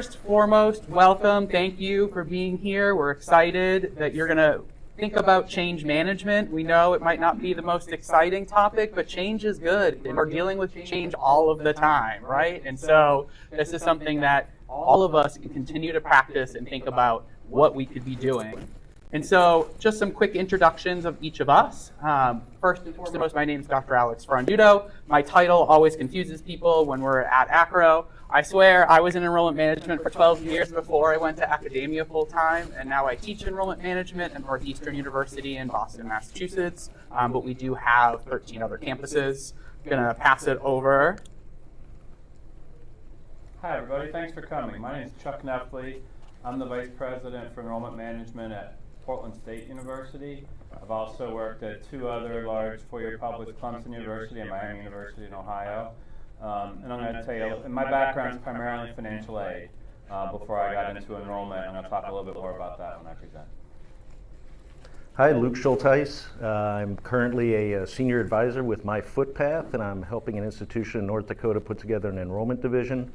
first, foremost, welcome. Thank you for being here. We're excited that you're going to think about change management. We know it might not be the most exciting topic, but change is good. And we're dealing with change all of the time, right? And so this is something that all of us can continue to practice and think about what we could be doing. And so just some quick introductions of each of us. First and foremost, my name is Dr. Alex Fronduto. My title always confuses people when we're at AACRAO. I swear I was in enrollment management for 12 years before I went to academia full time, and now I teach enrollment management at Northeastern University in Boston, Massachusetts. But we do have 13 other campuses. I'm gonna pass it over. Hi everybody, thanks for coming. My name is Chuck Knepfle. I'm the Vice President for Enrollment Management at Portland State University. I've also worked at two other large four-year publics, Clemson University and Miami University in Ohio. And I'm going to tell you, and my background is primarily financial aid before I got into enrollment. I'm going to talk a little bit more about that when I present. Hi, Luke Schultheis. I'm currently a senior advisor with myFootpath, and I'm helping an institution in North Dakota put together an enrollment division.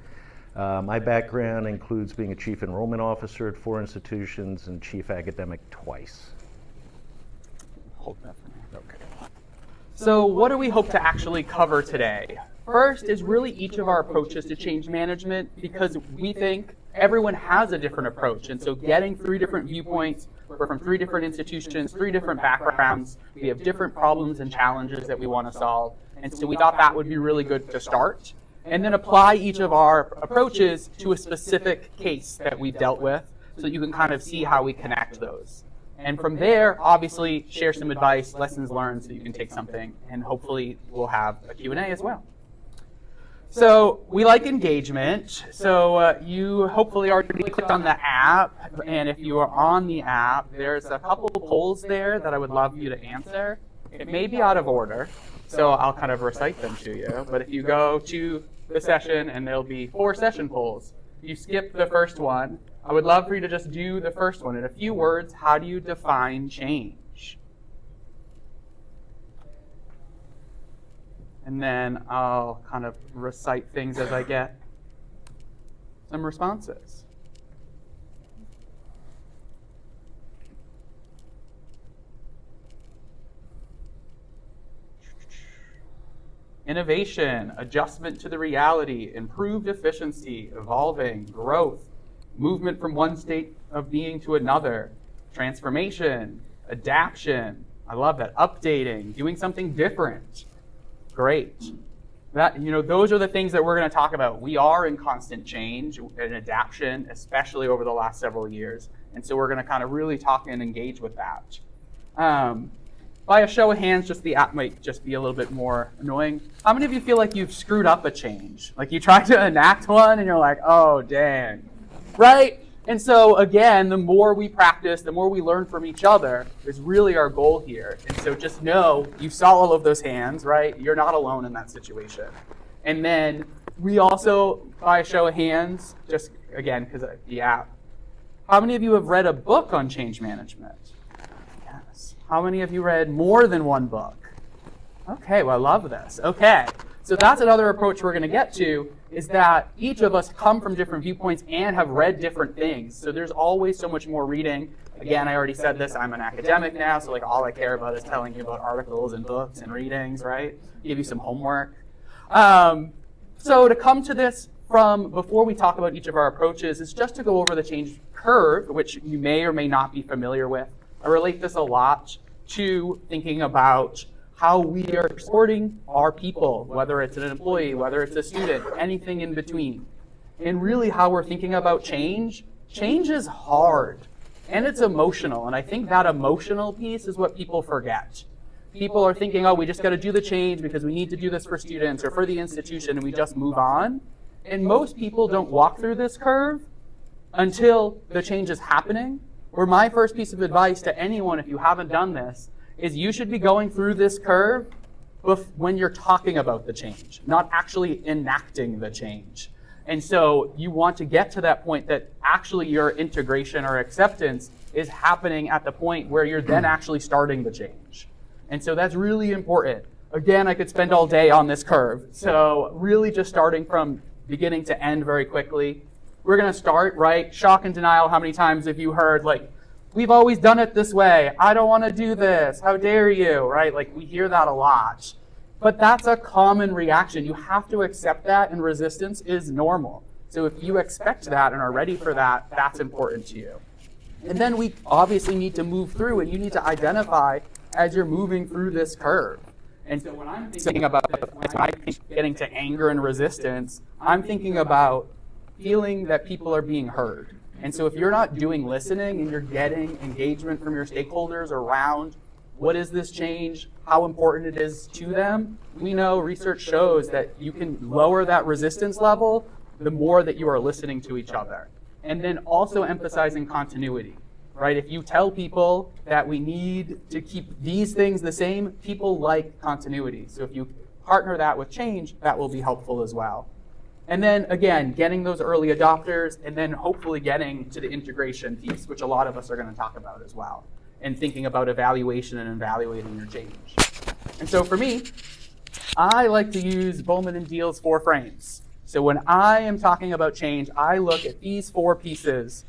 My background includes being a chief enrollment officer at 4 institutions and chief academic twice. Hold that for me. Okay. So what do we hope to actually cover today? First is really each of our approaches to change management, because we think everyone has a different approach. And so getting 3 different viewpoints, we're from 3 different institutions, 3 different backgrounds, we have different problems and challenges that we want to solve. And so we thought that would be really good to start. And then apply each of our approaches to a specific case that we've dealt with so that you can kind of see how we connect those. And from there, obviously, share some advice, lessons learned, so you can take something, and hopefully we'll have a Q&A as well. So we like engagement. So you hopefully already clicked on the app, and if you are on the app, there's a couple of polls there that I would love you to answer. It may be out of order, so I'll kind of recite them to you. But if you go to the session, and there'll be 4 session polls. If you skip the first one, I would love for you to just do the first one. In a few words, how do you define change? And then I'll kind of recite things as I get some responses. Innovation, adjustment to the reality, improved efficiency, evolving, growth, movement from one state of being to another, transformation, adaption, I love that, updating, doing something different. Great. That, those are the things that we're going to talk about. We are in constant change and adaptation, especially over the last several years. And so we're going to kind of really talk and engage with that. By a show of hands, just the app might just be a little bit more annoying. How many of you feel like you've screwed up a change? Like you tried to enact one and you're like, oh, dang, right? And so again, the more we practice, the more we learn from each other is really our goal here. And so just know you saw all of those hands, right? You're not alone in that situation. And then we also, by a show of hands, just again, because of the app, how many of you have read a book on change management? How many of you read more than one book? Okay, well, I love this. Okay, so that's another approach we're going to get to, is that each of us come from different viewpoints and have read different things. So there's always so much more reading. Again, I already said this, I'm an academic now, so like all I care about is telling you about articles and books and readings, right? Give you some homework. So to come to this from before we talk about each of our approaches is just to go over the change curve, which you may or may not be familiar with. I relate this a lot to thinking about how we are supporting our people, whether it's an employee, whether it's a student, anything in between. And really how we're thinking about change. Change is hard and it's emotional. And I think that emotional piece is what people forget. People are thinking, oh, we just got to do the change because we need to do this for students or for the institution, and we just move on. And most people don't walk through this curve until the change is happening. Or my first piece of advice to anyone, if you haven't done this, is you should be going through this curve when you're talking about the change, not actually enacting the change. And so you want to get to that point that actually your integration or acceptance is happening at the point where you're then actually starting the change. And so that's really important. Again, I could spend all day on this curve. So really just starting from beginning to end very quickly. we're going to start, right? Shock and denial. How many times have you heard, like, we've always done it this way. I don't want to do this. How dare you, right? Like, we hear that a lot. But that's a common reaction. You have to accept that, and resistance is normal. So if you expect that and are ready for that, that's important to you. And then we obviously need to move through, and you need to identify as you're moving through this curve. And so when I'm thinking about getting to anger and resistance, I'm thinking about feeling that people are being heard. And so if you're not doing listening and you're getting engagement from your stakeholders around what is this change, how important it is to them, we know research shows that you can lower that resistance level the more that you are listening to each other. And then also emphasizing continuity, right? If you tell people that we need to keep these things the same, people like continuity. So if you partner that with change, that will be helpful as well. And then again, getting those early adopters, and then hopefully getting to the integration piece, which a lot of us are going to talk about as well, and thinking about evaluation and evaluating your change. And so for me, I like to use Bowman and Deal's 4 frames. So when I am talking about change, I look at these 4 pieces.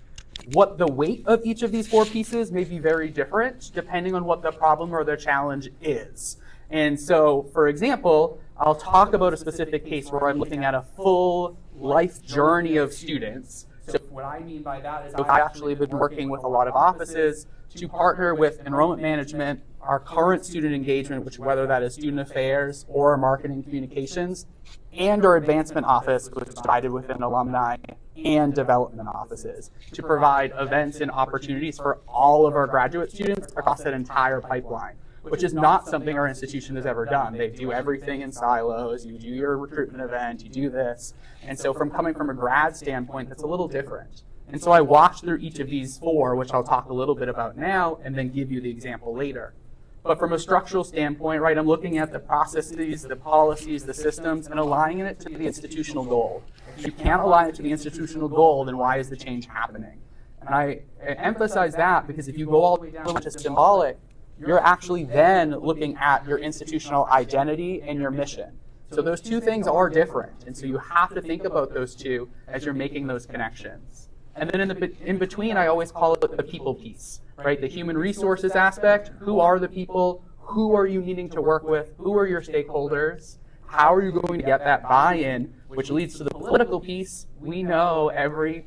What the weight of each of these 4 pieces may be very different depending on what the problem or the challenge is. And so, for example, I'll talk about a specific case where I'm looking at a full life journey of students. So what I mean by that is I've actually been working with a lot of offices to partner with enrollment management, our current student engagement, which whether that is student affairs or marketing communications, and our advancement office, which is divided within alumni and development offices, to provide events and opportunities for all of our graduate students across that entire pipeline, which is not something our institution has ever done. They do everything in silos. You do your recruitment event, you do this. And so coming from a grad standpoint, that's a little different. And so I walked through each of these 4, which I'll talk a little bit about now, and then give you the example later. But from a structural standpoint, right, I'm looking at the processes, the policies, the systems, and aligning it to the institutional goal. If you can't align it to the institutional goal, then why is the change happening? And I emphasize that because if you go all the way down to symbolic, you're actually then looking at your institutional identity and your mission. So those 2 things are different. And so you have to think about those 2 as you're making those connections. And then in between, I always call it the people piece, right? The human resources aspect. Who are the people? Who are you needing to work with? Who are your stakeholders? How are you going to get that buy-in, which leads to the political piece? We know every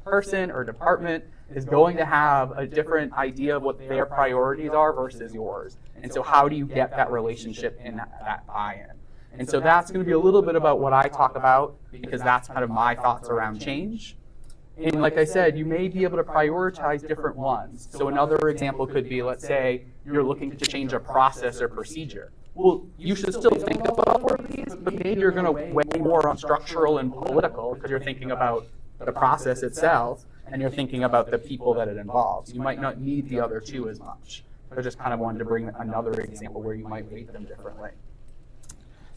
person or department is going to have a different idea of what their priorities are versus yours. And so how do you get that relationship in that buy-in? And so that's going to be a little bit about what I talk about, because that's kind of my thoughts around change. And like I said, you may be able to prioritize different ones. So another example could be, let's say you're looking to change a process or procedure. Well, you should still think about all of these, but maybe you're going to weigh more on structural and political because you're thinking about the process itself and you're thinking about the people that it involves. You might not need the other 2 as much. I just kind of wanted to bring another example where you might weight them differently.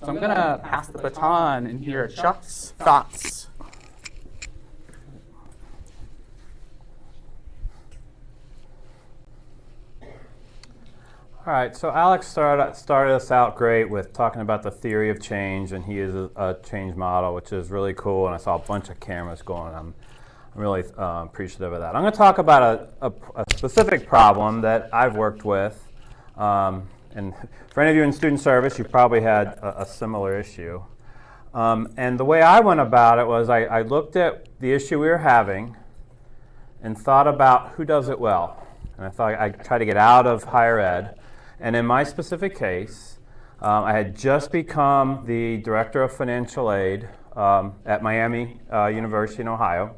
So I'm going to pass the baton and hear Chuck's thoughts. All right, so Alex started us out great with talking about the theory of change, and he is a change model, which is really cool, and I saw a bunch of cameras going. I'm really appreciative of that. I'm going to talk about a specific problem that I've worked with, and for any of you in student service, you've probably had a similar issue. And the way I went about it was I looked at the issue we were having and thought about who does it well. And I thought I'd try to get out of higher ed. And in my specific case, I had just become the director of financial aid at Miami University in Ohio.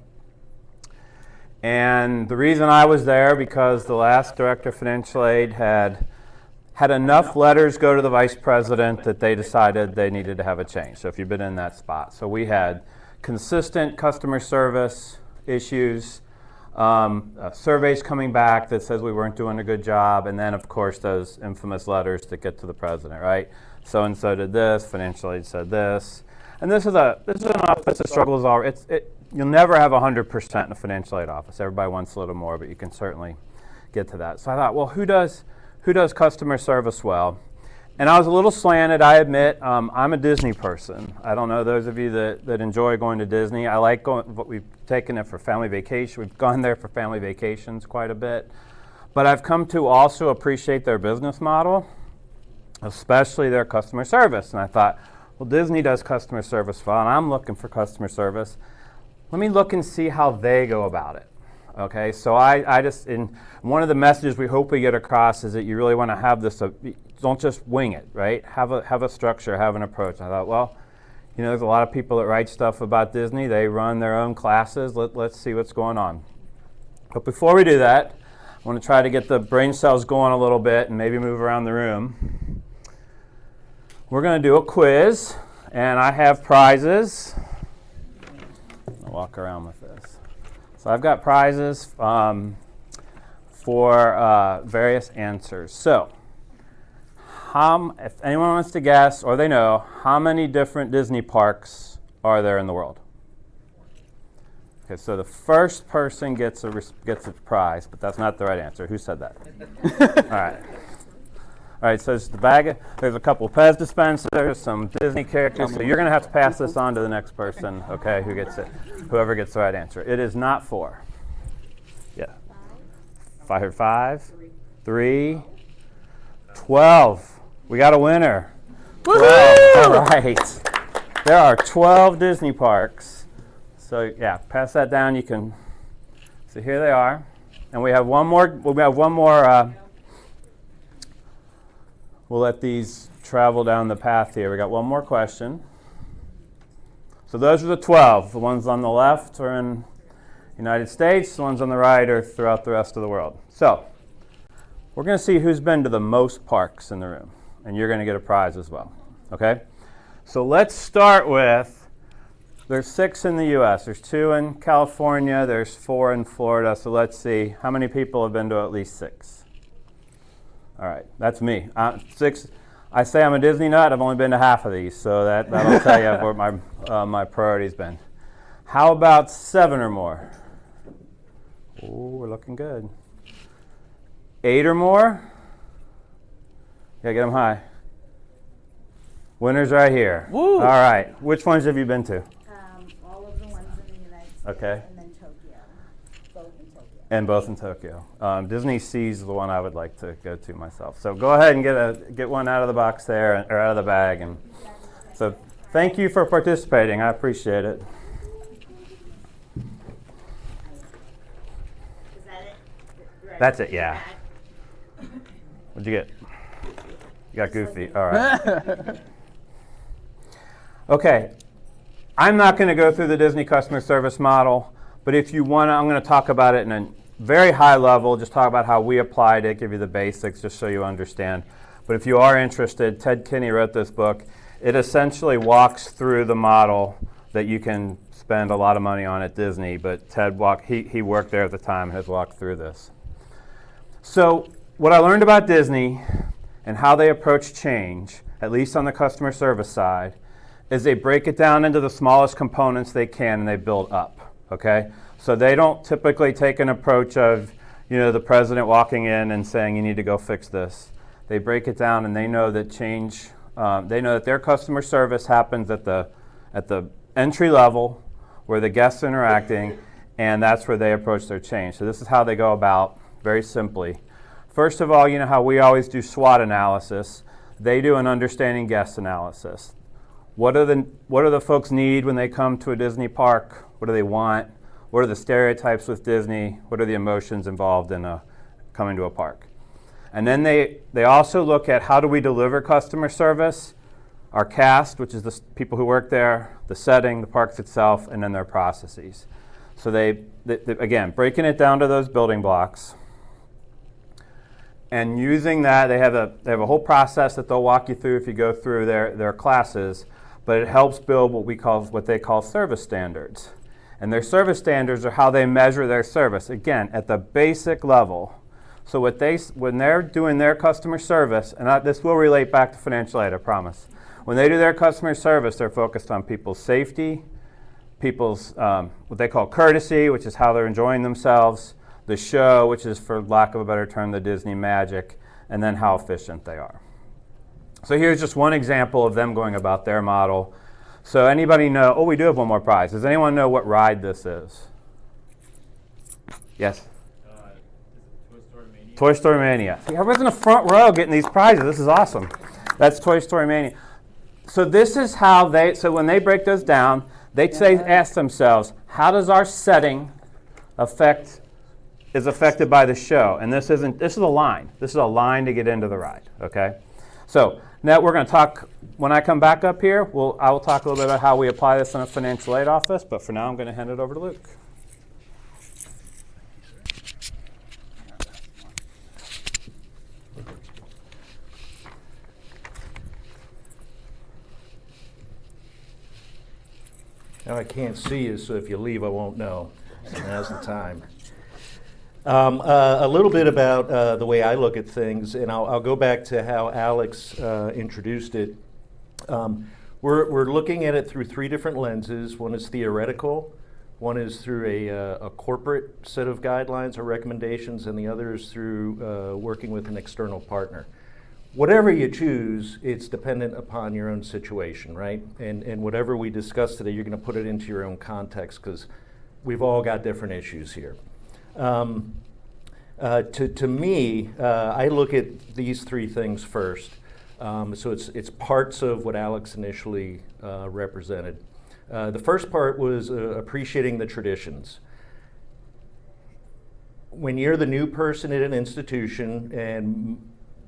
And the reason I was there because the last director of financial aid had enough letters go to the vice president that they decided they needed to have a change. So if you've been in that spot. So we had consistent customer service issues, surveys coming back that says we weren't doing a good job, and then of course those infamous letters that get to the president, right? So and so did this, financial aid said this, and this is an office that struggles. You'll never have 100% in a financial aid office. Everybody wants a little more, but you can certainly get to that. So I thought, well, who does customer service well? And I was a little slanted, I admit. I'm a Disney person. I don't know those of you that enjoy going to Disney. I like going, but we've taken it for family vacation. We've gone there for family vacations quite a bit. But I've come to also appreciate their business model, especially their customer service. And I thought, well, Disney does customer service well, and I'm looking for customer service. Let me look and see how they go about it. Okay, so I just, in one of the messages we hope we get across is that you really want to have this, don't just wing it, right? Have a structure, have an approach. I thought, well, you know, there's a lot of people that write stuff about Disney. They run their own classes. Let's see what's going on. But before we do that, I want to try to get the brain cells going a little bit and maybe move around the room. We're going to do a quiz, and I have prizes. I'll walk around with this. So I've got prizes for various answers. So, if anyone wants to guess, or they know, how many different Disney parks are there in the world? Okay, so the first person gets a prize, but that's not the right answer. Who said that? All right, so there's the bag. There's a couple of Pez dispensers, some Disney characters. So you're going to have to pass this on to the next person, okay, who gets it, whoever gets the right answer. It is not 4. Yeah. 5, 3, 12. We got a winner. 12. All right. There are 12 Disney parks. So yeah, pass that down. You can. So here they are, and we have one more. We'll let these travel down the path here. We got one more question. So those are the 12. The ones on the left are in the United States. The ones on the right are throughout the rest of the world. So we're going to see who's been to the most parks in the room, and you're going to get a prize as well. Okay? So let's start with, there's 6 in the U.S. There's 2 in California. There's 4 in Florida. So let's see, how many people have been to at least 6? All right, that's me. 6. I say I'm a Disney nut. I've only been to half of these, so that'll tell you where my priority's been. How about 7 or more? Oh, we're looking good. 8 or more? Yeah, get them high. Winners right here. Woo. All right, which ones have you been to? All of the ones in the United States. Okay. And then Tokyo. Both in Tokyo. And both in Tokyo. Disney Sea's the one I would like to go to myself. So go ahead and get one out of the box there, or out of the bag. And so thank you for participating. I appreciate it. Is that it? That's it, yeah. What'd you get? You got Goofy. All right. Okay. I'm not going to go through the Disney customer service model. But if you want to, I'm going to talk about it in a very high level, just talk about how we applied it, give you the basics, just so you understand. But if you are interested, Ted Kinney wrote this book. It essentially walks through the model that you can spend a lot of money on at Disney, but Ted he worked there at the time and has walked through this. So what I learned about Disney and how they approach change, at least on the customer service side, is they break it down into the smallest components they can and they build up. Okay, so they don't typically take an approach of, you know, the president walking in and saying you need to go fix this. They break it down and they know that change. They know that their customer service happens at the entry level, where the guests are interacting, and that's where they approach their change. So this is how they go about, very simply. First of all, you know how we always do SWOT analysis. They do an understanding guest analysis. What do the folks need when they come to a Disney park? What do they want? What are the stereotypes with Disney? What are the emotions involved in coming to a park? And then they also look at how do we deliver customer service, our cast, which is the people who work there, the setting, the parks itself, and then their processes. So they again, breaking it down to those building blocks. And using that, they have a whole process that they'll walk you through if you go through their classes, but it helps build what they call service standards. And their service standards are how they measure their service, again, at the basic level. So when they're doing their customer service, and this will relate back to financial aid, I promise. When they do their customer service, they're focused on people's safety, people's what they call courtesy, which is how they're enjoying themselves, the show, which is, for lack of a better term, the Disney magic, and then how efficient they are. So here's just one example of them going about their model. So anybody know, oh, we do have one more prize. Does anyone know what ride this is? Yes? Toy Story Mania. See, everyone's in the front row getting these prizes. This is awesome. That's Toy Story Mania. So this is how so when they break those down, they ask themselves, how does our setting is affected by the show? And this is a line. This is a line to get into the ride, okay? So now we're going to talk, when I come back up here, I will talk a little bit about how we apply this in a financial aid office, but for now I'm going to hand it over to Luke. Now I can't see you, so if you leave, I won't know. So now's the time. A little bit about the way I look at things, and I'll go back to how Alex introduced it. We're looking at it through three different lenses. One is theoretical, one is through a corporate set of guidelines or recommendations, and the other is through working with an external partner. Whatever you choose, it's dependent upon your own situation, right? And whatever we discuss today, you're going to put it into your own context because we've all got different issues here. To me, I look at these three things first. So it's parts of what Alex initially represented. The first part was appreciating the traditions. When you're the new person at an institution, and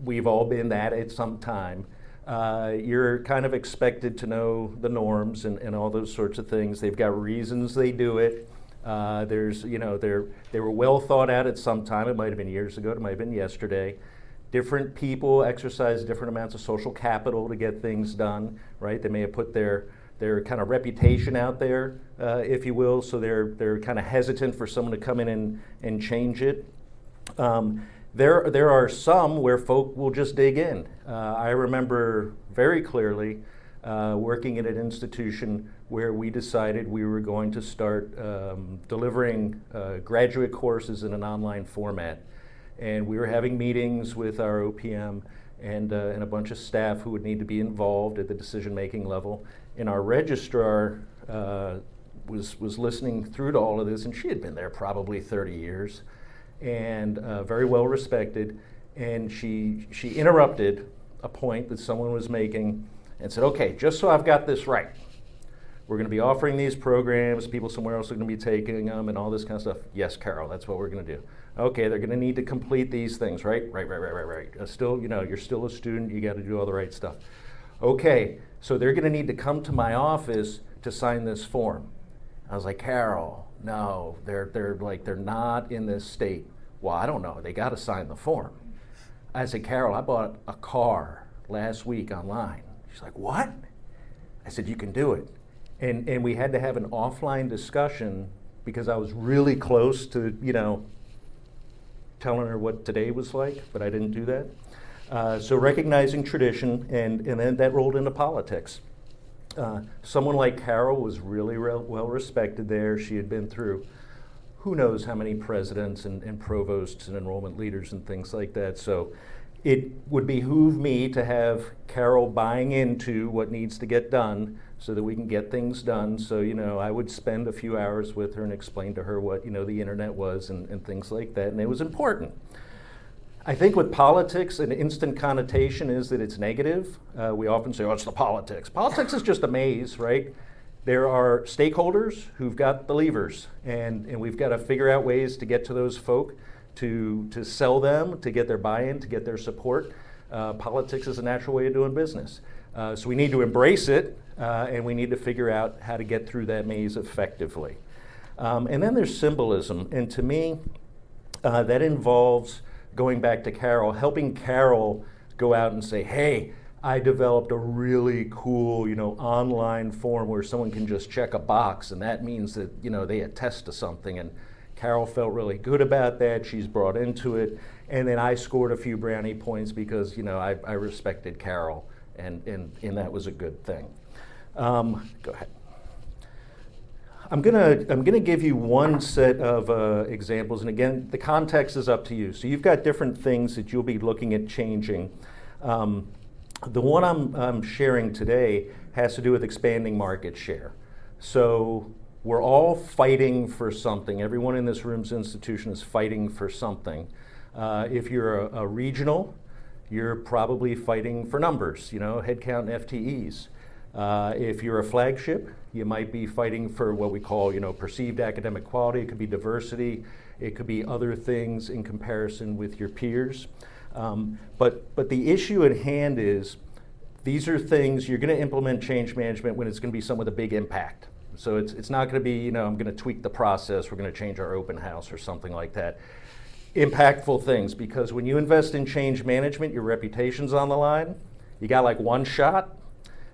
we've all been that at some time, you're kind of expected to know the norms and all those sorts of things. They've got reasons they do it. They were well thought out at some time. It might have been years ago. It might have been yesterday. Different people exercise different amounts of social capital to get things done, right? They may have put their kind of reputation out there, if you will, so they're kind of hesitant for someone to come in and change it. There are some where folk will just dig in. I remember very clearly working at an institution where we decided we were going to start delivering graduate courses in an online format. And we were having meetings with our OPM and a bunch of staff who would need to be involved at the decision-making level. And our registrar was listening through to all of this, and she had been there probably 30 years. And very well respected, and she interrupted a point that someone was making and said, okay, just so I've got this right, we're going to be offering these programs, people somewhere else are going to be taking them and all this kind of stuff. Yes, Carol, that's what we're going to do. Okay, they're going to need to complete these things, right? Right. Still, you're still a student, you got to do all the right stuff. Okay, so they're going to need to come to my office to sign this form. I was like, Carol, no, they're not in this state. Well, I don't know. They got to sign the form. I said, Carol, I bought a car last week online. She's like, what? I said, you can do it. And we had to have an offline discussion because I was really close to, telling her what today was like, but I didn't do that. So recognizing tradition, and then that rolled into politics. Someone like Carol was really well respected there. She had been through who knows how many presidents and provosts and enrollment leaders and things like that. So it would behoove me to have Carol buying into what needs to get done so that we can get things done. So, I would spend a few hours with her and explain to her what, the internet was and things like that. And it was important. I think with politics, an instant connotation is that it's negative. We often say, oh, it's the politics. Politics is just a maze, right? There are stakeholders who've got the levers, and we've got to figure out ways to get to those folk, to sell them, to get their buy-in, to get their support. Politics is a natural way of doing business. So we need to embrace it, and we need to figure out how to get through that maze effectively. And then there's symbolism, and to me, that involves going back to Carol, helping Carol go out and say, hey, I developed a really cool, online form where someone can just check a box, and that means that, they attest to something. And Carol felt really good about that. She's brought into it. And then I scored a few brownie points because, I respected Carol, and that was a good thing. Go ahead. I'm gonna give you one set of examples, and again, the context is up to you. So you've got different things that you'll be looking at changing. The one I'm sharing today has to do with expanding market share. So we're all fighting for something. Everyone in this room's institution is fighting for something. If you're a regional, you're probably fighting for numbers, headcount and FTEs. If you're a flagship, you might be fighting for what we call, perceived academic quality. It could be diversity. It could be other things in comparison with your peers. But the issue at hand is these are things you're going to implement change management when it's going to be something with a big impact. So it's not going to be, I'm going to tweak the process. We're going to change our open house or something like that. Impactful things, because when you invest in change management, your reputation's on the line. You got like one shot.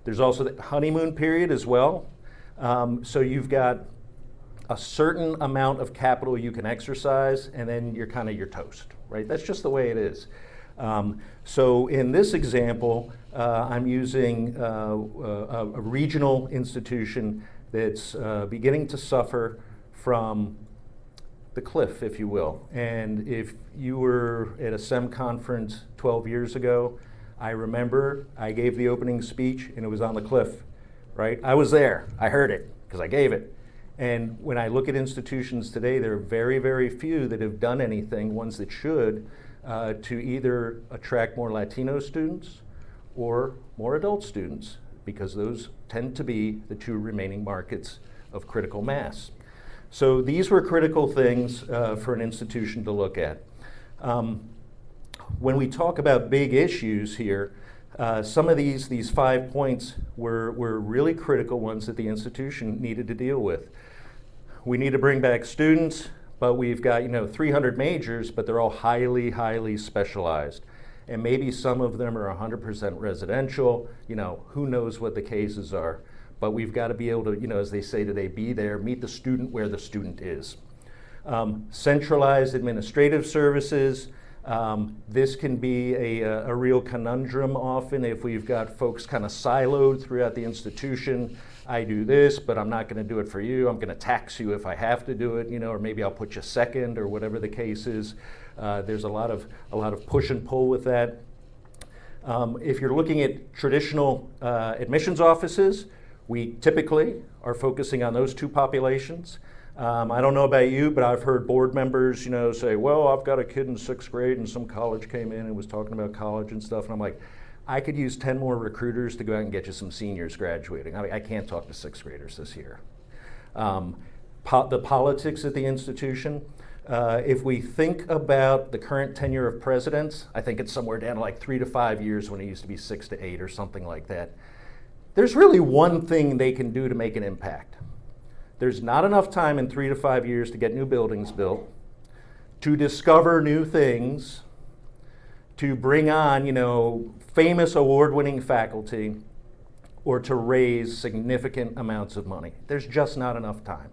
There's also the honeymoon period as well. So you've got a certain amount of capital you can exercise, and then you're toast, right? That's just the way it is. So in this example, I'm using a regional institution that's beginning to suffer from the cliff, if you will. And if you were at a SEM conference 12 years ago, I remember I gave the opening speech and it was on the cliff, right? I was there. I heard it because I gave it. And when I look at institutions today, there are very, very few that have done anything, ones that should, to either attract more Latino students or more adult students, because those tend to be the two remaining markets of critical mass. So these were critical things for an institution to look at. When we talk about big issues here, some of these 5 points were really critical ones that the institution needed to deal with. We need to bring back students, but we've got 300 majors, but they're all highly, highly specialized. And maybe some of them are 100% residential, who knows what the cases are. But we've got to be able to, as they say today, be there, meet the student where the student is. Centralized administrative services. This can be a real conundrum often if we've got folks kind of siloed throughout the institution. I do this, but I'm not going to do it for you. I'm going to tax you if I have to do it, or maybe I'll put you second, or whatever the case is. There's a lot of push and pull with that. If you're looking at traditional admissions offices, we typically are focusing on those two populations. I don't know about you, but I've heard board members, say, well, I've got a kid in 6th grade and some college came in and was talking about college and stuff. And I'm like, I could use 10 more recruiters to go out and get you some seniors graduating. I can't talk to 6th graders this year. The politics at the institution, if we think about the current tenure of presidents, I think it's somewhere down to like 3 to 5 years when it used to be 6 to 8 or something like that. There's really one thing they can do to make an impact. There's not enough time in 3 to 5 years to get new buildings built, to discover new things, to bring on, famous award-winning faculty, or to raise significant amounts of money. There's just not enough time.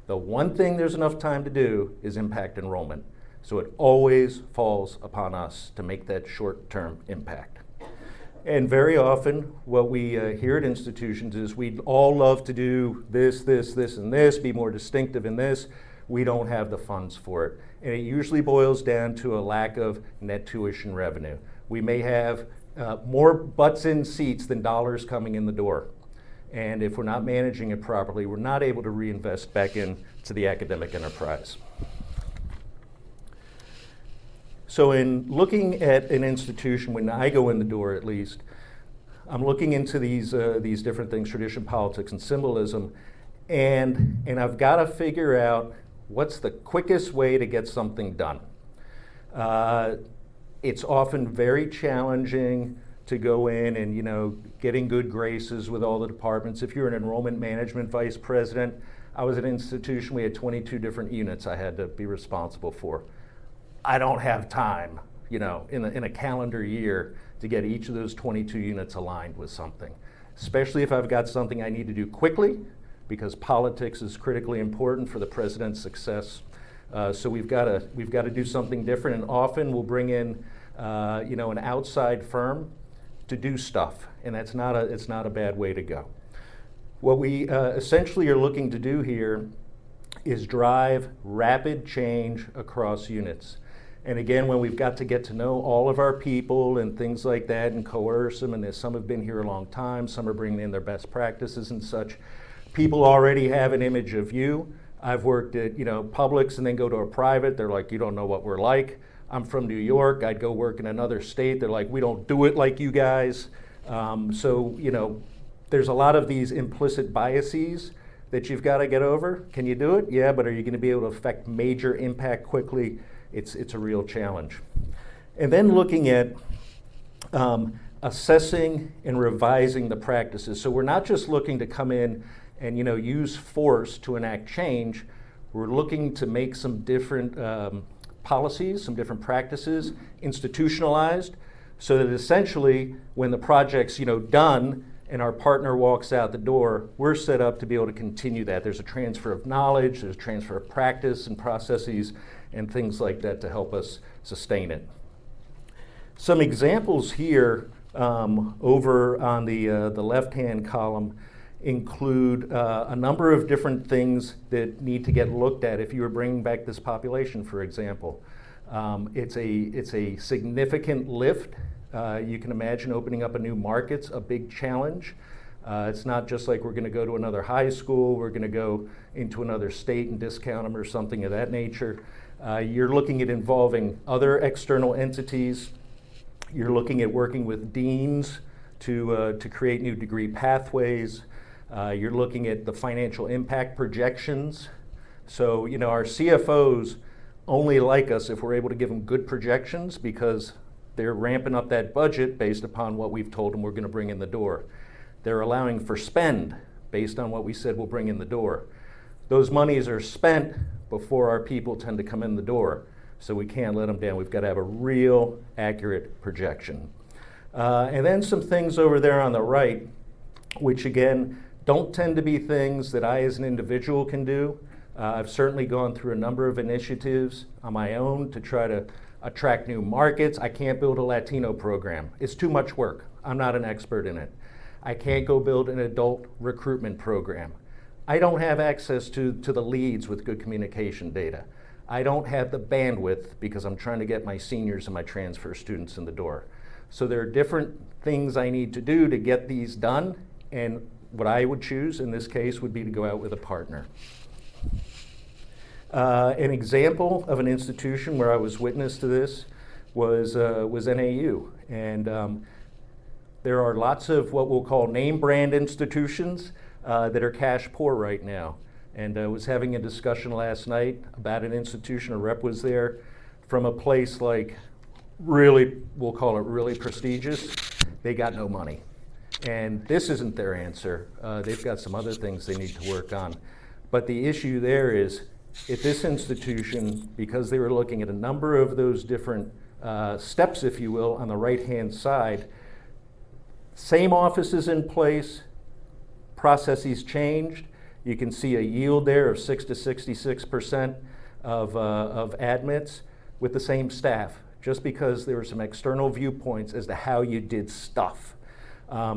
The one thing there's enough time to do is impact enrollment. So it always falls upon us to make that short-term impact. And very often, what we hear at institutions is we'd all love to do this, this, this, and this, be more distinctive in this. We don't have the funds for it. And it usually boils down to a lack of net tuition revenue. We may have more butts in seats than dollars coming in the door. And if we're not managing it properly, we're not able to reinvest back into the academic enterprise. So in looking at an institution, when I go in the door at least, I'm looking into these different things, tradition, politics, and symbolism, and I've got to figure out what's the quickest way to get something done. It's often very challenging to go in and getting good graces with all the departments. If you're an enrollment management vice president, I was at an institution, we had 22 different units I had to be responsible for. I don't have time, in a calendar year to get each of those 22 units aligned with something, especially if I've got something I need to do quickly, because politics is critically important for the president's success. So we've got to do something different, and often we'll bring in an outside firm to do stuff, and it's not a bad way to go. What we essentially are looking to do here is drive rapid change across units. And again, when we've got to get to know all of our people and things like that and coerce them, and some have been here a long time, some are bringing in their best practices and such, people already have an image of you. I've worked at Publix and then go to a private. They're like, you don't know what we're like. I'm from New York. I'd go work in another state. They're like, we don't do it like you guys. So there's a lot of these implicit biases that you've got to get over. Can you do it? Yeah, but are you going to be able to affect major impact quickly? It's a real challenge. And then looking at assessing and revising the practices. So we're not just looking to come in and use force to enact change. We're looking to make some different policies, some different practices institutionalized, so that essentially when the project's done and our partner walks out the door, we're set up to be able to continue that. There's a transfer of knowledge, there's a transfer of practice and processes and things like that to help us sustain it. Some examples here over on the left-hand column include a number of different things that need to get looked at if you were bringing back this population, for example. It's a significant lift. You can imagine opening up a new market's a big challenge. It's not just like we're going to go to another high school, we're going to go into another state and discount them or something of that nature. You're looking at involving other external entities. You're looking at working with deans to create new degree pathways. You're looking at the financial impact projections. So, our CFOs only like us if we're able to give them good projections, because they're ramping up that budget based upon what we've told them we're going to bring in the door. They're allowing for spend based on what we said we'll bring in the door. Those monies are spent before our people tend to come in the door, so we can't let them down. We've got to have a real accurate projection. And then some things over there on the right, which again, don't tend to be things that I as an individual can do. I've certainly gone through a number of initiatives on my own to try to attract new markets. I can't build a Latino program. It's too much work. I'm not an expert in it. I can't go build an adult recruitment program. I don't have access to the leads with good communication data. I don't have the bandwidth because I'm trying to get my seniors and my transfer students in the door. So there are different things I need to do to get these done, and what I would choose in this case would be to go out with a partner. An example of an institution where I was witness to this was NAU. And there are lots of what we'll call name brand institutions that are cash poor right now. And I was having a discussion last night about an institution, a rep was there from a place like really, we'll call it really prestigious. They got no money. And this isn't their answer. They've got some other things they need to work on. But the issue there is, at this institution, because they were looking at a number of those different steps, if you will, on the right-hand side, same offices in place, processes changed. You can see a yield there of 6 to 66% of admits with the same staff, just because there were some external viewpoints as to how you did stuff. A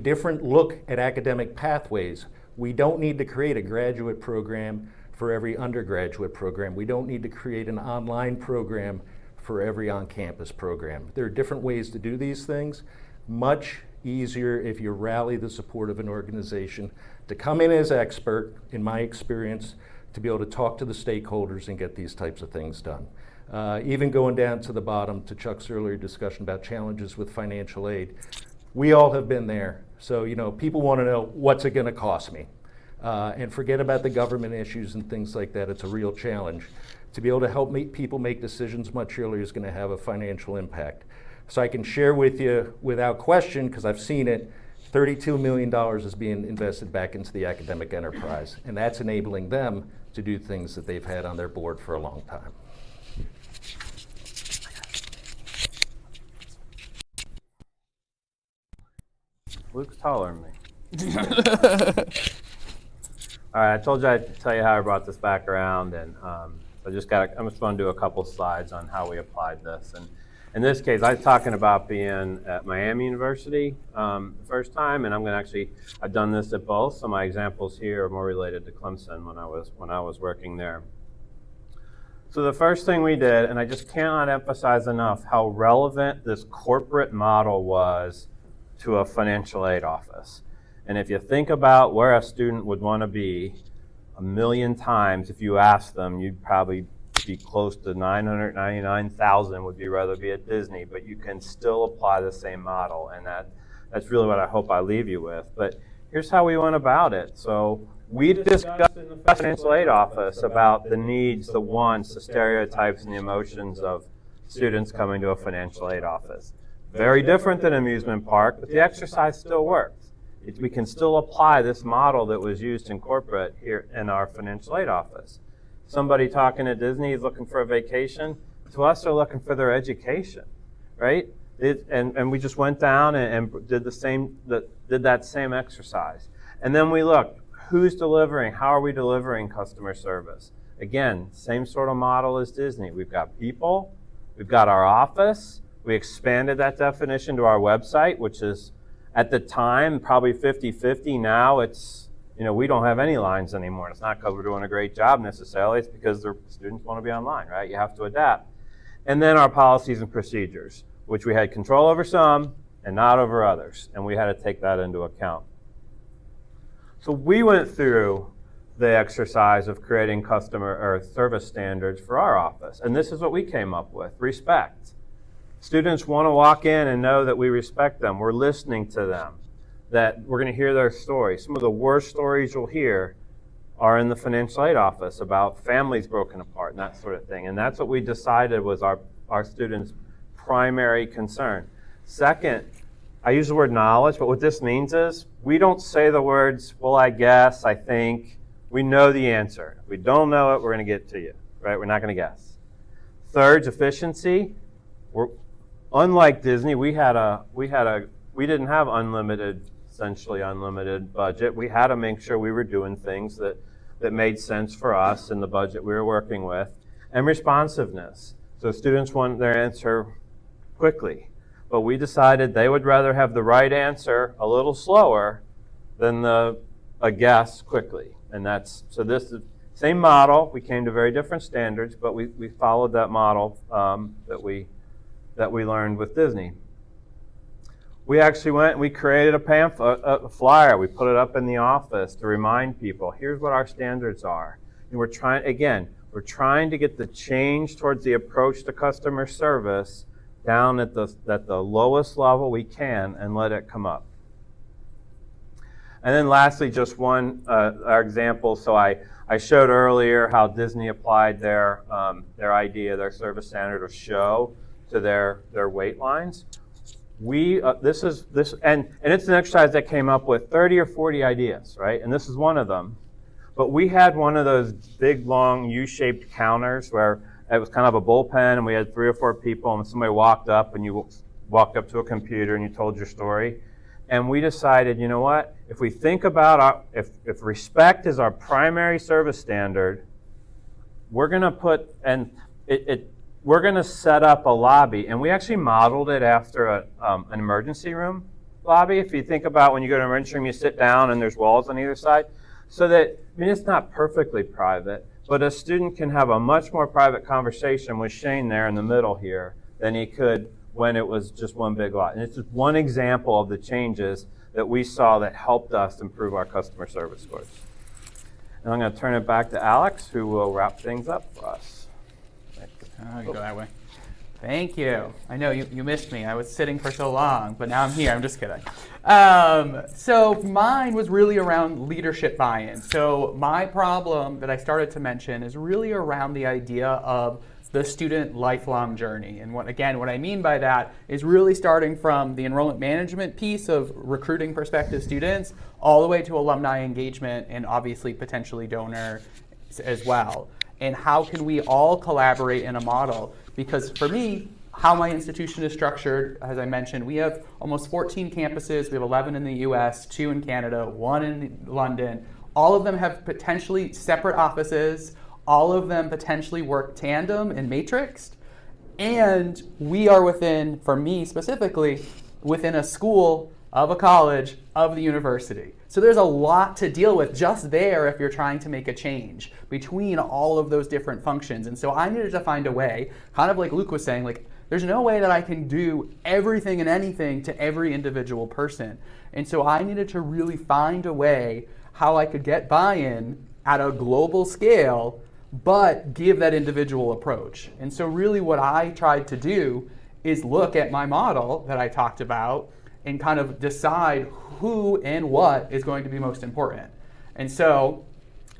different look at academic pathways. We don't need to create a graduate program for every undergraduate program. We don't need to create an online program for every on-campus program. There are different ways to do these things. Much easier if you rally the support of an organization to come in as expert, in my experience, to be able to talk to the stakeholders and get these types of things done. Even going down to the bottom, to Chuck's earlier discussion about challenges with financial aid. We all have been there. So, people want to know, what's it going to cost me? And forget about the government issues and things like that. It's a real challenge. To be able to help people make decisions much earlier is going to have a financial impact. So I can share with you without question, because I've seen it, $32 million is being invested back into the academic enterprise. And that's enabling them to do things that they've had on their board for a long time. Luke's taller than me. All right, I told you I'd tell you how I brought this back around, and I'm just going to do a couple slides on how we applied this. And in this case, I was talking about being at Miami University the first time, and I've done this at both. So my examples here are more related to Clemson when I was working there. So the first thing we did, and I just cannot emphasize enough how relevant this corporate model was to a financial aid office. And if you think about where a student would want to be, 1,000,000 times, if you ask them, you'd probably be close to 999,000 would be rather be at Disney, but you can still apply the same model, and that's really what I hope I leave you with. But here's how we went about it. So we discussed in the financial aid office about the needs, the wants, the stereotypes, and the emotions of students coming to a financial aid office. Very different than amusement park, but the exercise still works. We can still apply this model that was used in corporate here in our financial aid office. Somebody talking at Disney is looking for a vacation. To us, they're looking for their education, right? And we just went down and did that same exercise. And then we looked, who's delivering? How are we delivering customer service? Again, same sort of model as Disney. We've got people, we've got our office. We expanded that definition to our website, which is at the time probably 50-50. Now it's, we don't have any lines anymore. It's not because we're doing a great job necessarily. It's because the students want to be online, right? You have to adapt. And then our policies and procedures, which we had control over some and not over others. And we had to take that into account. So we went through the exercise of creating customer or service standards for our office. And this is what we came up with: respect. Students want to walk in and know that we respect them. We're listening to them, that we're going to hear their stories. Some of the worst stories you'll hear are in the financial aid office about families broken apart and that sort of thing. And that's what we decided was our students' primary concern. Second, I use the word knowledge, but what this means is we don't say the words, well, I guess, I think. We know the answer. If we don't know it, we're going to get to you, right? We're not going to guess. Third, efficiency. Unlike Disney, we didn't have essentially unlimited budget. We had to make sure we were doing things that made sense for us in the budget we were working with. And responsiveness. So students want their answer quickly. But we decided they would rather have the right answer a little slower than a guess quickly. And so this is the same model. We came to very different standards, but we followed that model that we learned with Disney. We actually went and we created a pamphlet, a flyer. We put it up in the office to remind people, here's what our standards are. And we're trying to get the change towards the approach to customer service down at the lowest level we can and let it come up. And then lastly, just our example. So I showed earlier how Disney applied their idea, their service standard of show to their wait lines. And it's an exercise that came up with 30 or 40 ideas, right? And this is one of them. But we had one of those big, long U-shaped counters where it was kind of a bullpen, and we had 3 or 4 people, and somebody walked up, and you walked up to a computer, and you told your story. And we decided, you know what? If we think about if respect is our primary service standard, we're going to we're going to set up a lobby, and we actually modeled it after an emergency room lobby. If you think about when you go to an emergency room, you sit down, and there's walls on either side, so that it's not perfectly private. But a student can have a much more private conversation with Shane there in the middle here than he could when it was just one big lot. And it's just one example of the changes that we saw that helped us improve our customer service scores. And I'm going to turn it back to Alex, who will wrap things up for us. Oh, you go that way. Thank you. I know you missed me. I was sitting for so long, but now I'm here. I'm just kidding. So mine was really around leadership buy-in. So my problem that I started to mention is really around the idea of the student lifelong journey. And what I mean by that is really starting from the enrollment management piece of recruiting prospective students all the way to alumni engagement and obviously potentially donor as well. And how can we all collaborate in a model? Because for me, how my institution is structured, as I mentioned, we have almost 14 campuses. We have 11 in the US, 2 in Canada, 1 in London. All of them have potentially separate offices. All of them potentially work tandem and matrixed. And we are within, for me specifically, within a school of a college, of the university. So there's a lot to deal with just there if you're trying to make a change between all of those different functions. And so I needed to find a way, kind of like Luke was saying, like, there's no way that I can do everything and anything to every individual person. And so I needed to really find a way how I could get buy-in at a global scale, but give that individual approach. And so really what I tried to do is look at my model that I talked about and kind of decide who and what is going to be most important. And so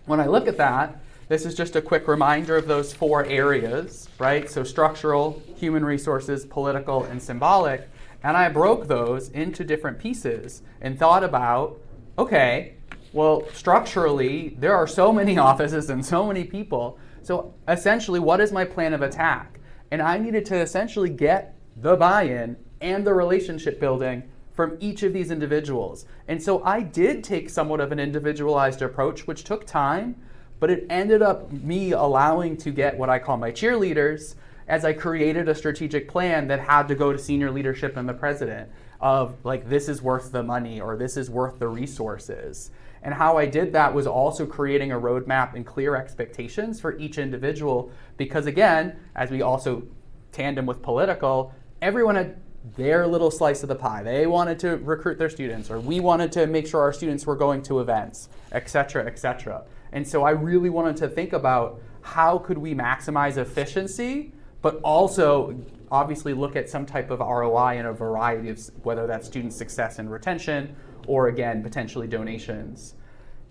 when I look at that, this is just a quick reminder of those 4 areas, right? So structural, human resources, political, and symbolic. And I broke those into different pieces and thought about, okay, well, structurally, there are so many offices and so many people. So essentially, what is my plan of attack? And I needed to essentially get the buy-in and the relationship building from each of these individuals. And so I did take somewhat of an individualized approach, which took time, but it ended up me allowing to get what I call my cheerleaders as I created a strategic plan that had to go to senior leadership and the president of like, this is worth the money or this is worth the resources. And how I did that was also creating a roadmap and clear expectations for each individual, because again, as we also tandem with political, everyone had their little slice of the pie. They wanted to recruit their students, or we wanted to make sure our students were going to events, et cetera, et cetera. And so I really wanted to think about how could we maximize efficiency, but also obviously look at some type of ROI in a variety of, whether that's student success and retention, or again, potentially donations.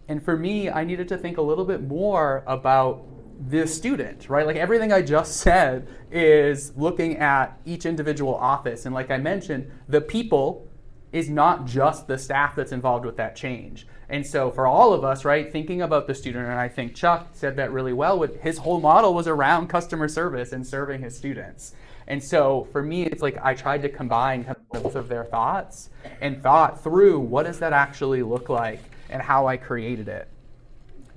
And for me, I needed to think a little bit more about the student, right? Like everything I just said is looking at each individual office. And like I mentioned, the people is not just the staff that's involved with that change. And so for all of us, right, thinking about the student, and I think Chuck said that really well, with his whole model was around customer service and serving his students. And so for me, it's like I tried to combine kind of both of their thoughts and thought through what does that actually look like and how I created it.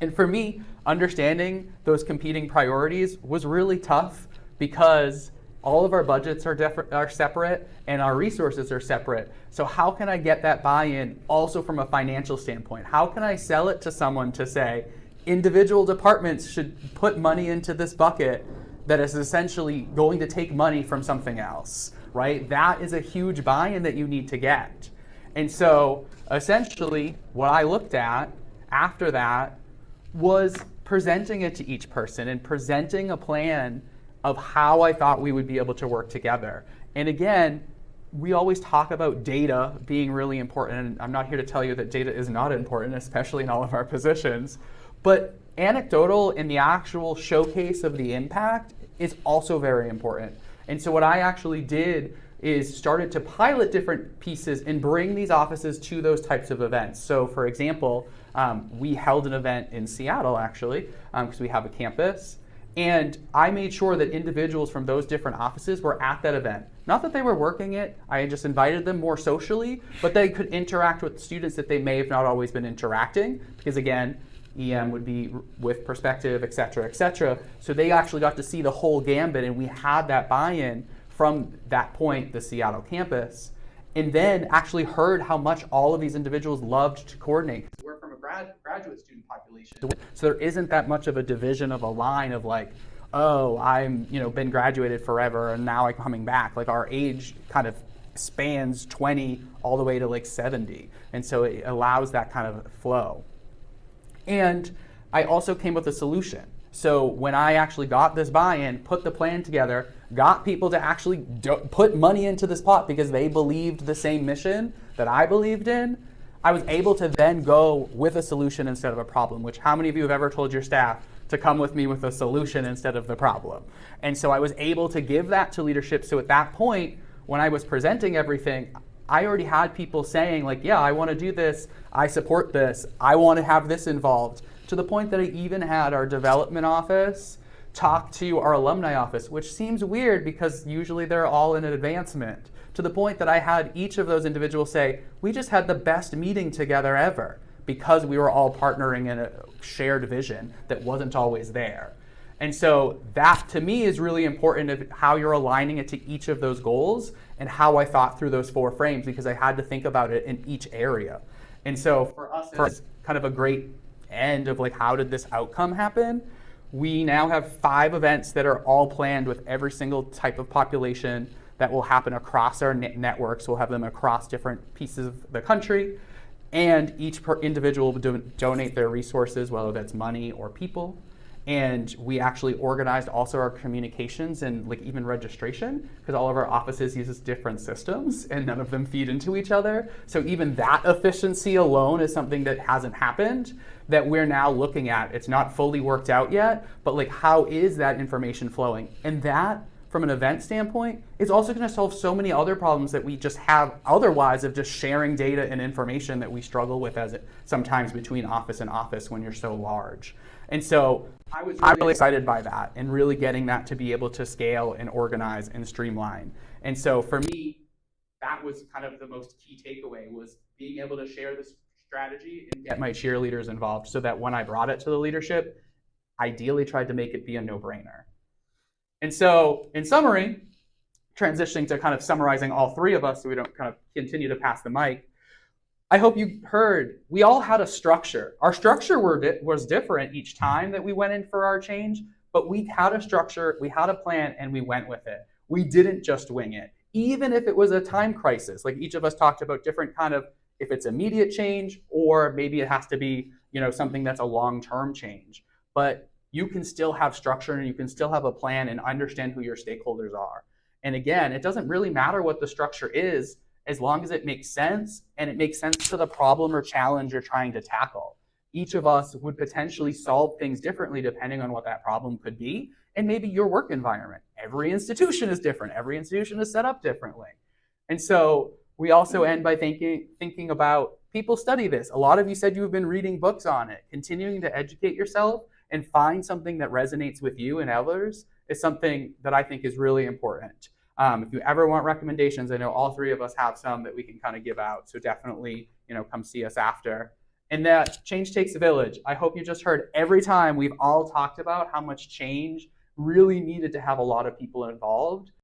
And for me, understanding those competing priorities was really tough because all of our budgets are separate and our resources are separate. So how can I get that buy-in also from a financial standpoint? How can I sell it to someone to say, individual departments should put money into this bucket that is essentially going to take money from something else, right? That is a huge buy-in that you need to get. And so essentially what I looked at after that was presenting it to each person and presenting a plan of how I thought we would be able to work together. And again, we always talk about data being really important, and I'm not here to tell you that data is not important, especially in all of our positions, but anecdotal in the actual showcase of the impact is also very important. And so what I actually did is started to pilot different pieces and bring these offices to those types of events. So for example, we held an event in Seattle actually, because we have a campus. And I made sure that individuals from those different offices were at that event. Not that they were working it, I just invited them more socially, but they could interact with students that they may have not always been interacting, because again, EM would be with perspective, et cetera, et cetera. So they actually got to see the whole gambit, and we had that buy-in from that point, the Seattle campus, and then actually heard how much all of these individuals loved to coordinate. We're from a graduate student population, so there isn't that much of a division of a line of like, oh, I'm been graduated forever and now I'm coming back. Like our age kind of spans 20 all the way to like 70, and so it allows that kind of flow. And I also came with a solution. So when I actually got this buy-in, put the plan together, got people to actually put money into this pot because they believed the same mission that I believed in, I was able to then go with a solution instead of a problem, which how many of you have ever told your staff to come with me with a solution instead of the problem? And so I was able to give that to leadership. So at that point, when I was presenting everything, I already had people saying like, yeah, I want to do this, I support this, I want to have this involved, to the point that I even had our development office talk to our alumni office, which seems weird because usually they're all in an advancement, to the point that I had each of those individuals say, we just had the best meeting together ever because we were all partnering in a shared vision that wasn't always there. And so that to me is really important of how you're aligning it to each of those goals and how I thought through those 4 frames, because I had to think about it in each area. And so for us, it's kind of a great end of like, how did this outcome happen? We now have 5 events that are all planned with every single type of population that will happen across our networks. We'll have them across different pieces of the country, and each individual will donate their resources, whether that's money or people. And we actually organized also our communications and like even registration, because all of our offices uses different systems and none of them feed into each other. So even that efficiency alone is something that hasn't happened, that we're now looking at. It's not fully worked out yet, but like, how is that information flowing? And that, from an event standpoint, is also going to solve so many other problems that we just have otherwise of just sharing data and information that we struggle with as it sometimes between office and office when you're so large. And so I was really excited by that and really getting that to be able to scale and organize and streamline. And so for me, that was kind of the most key takeaway, was being able to share this strategy and get my cheerleaders involved, so that when I brought it to the leadership, ideally tried to make it be a no-brainer. And so in summary, transitioning to kind of summarizing all 3 of us so we don't kind of continue to pass the mic, I hope you heard we all had a structure. Our structure was different each time that we went in for our change, but we had a structure, we had a plan, and we went with it. We didn't just wing it. Even if it was a time crisis, like each of us talked about different kind of, if it's immediate change, or maybe it has to be, you know, something that's a long-term change. But you can still have structure and you can still have a plan and understand who your stakeholders are. And again, it doesn't really matter what the structure is, as long as it makes sense and it makes sense to the problem or challenge you're trying to tackle. Each of us would potentially solve things differently depending on what that problem could be, and maybe your work environment. Every institution is different. Every institution is set up differently. And so we also end by thinking about, people study this. A lot of you said you've been reading books on it. Continuing to educate yourself and find something that resonates with you and others is something that I think is really important. If you ever want recommendations, I know all 3 of us have some that we can kind of give out. So definitely, you know, come see us after. And that change takes a village. I hope you just heard every time we've all talked about how much change really needed to have a lot of people involved.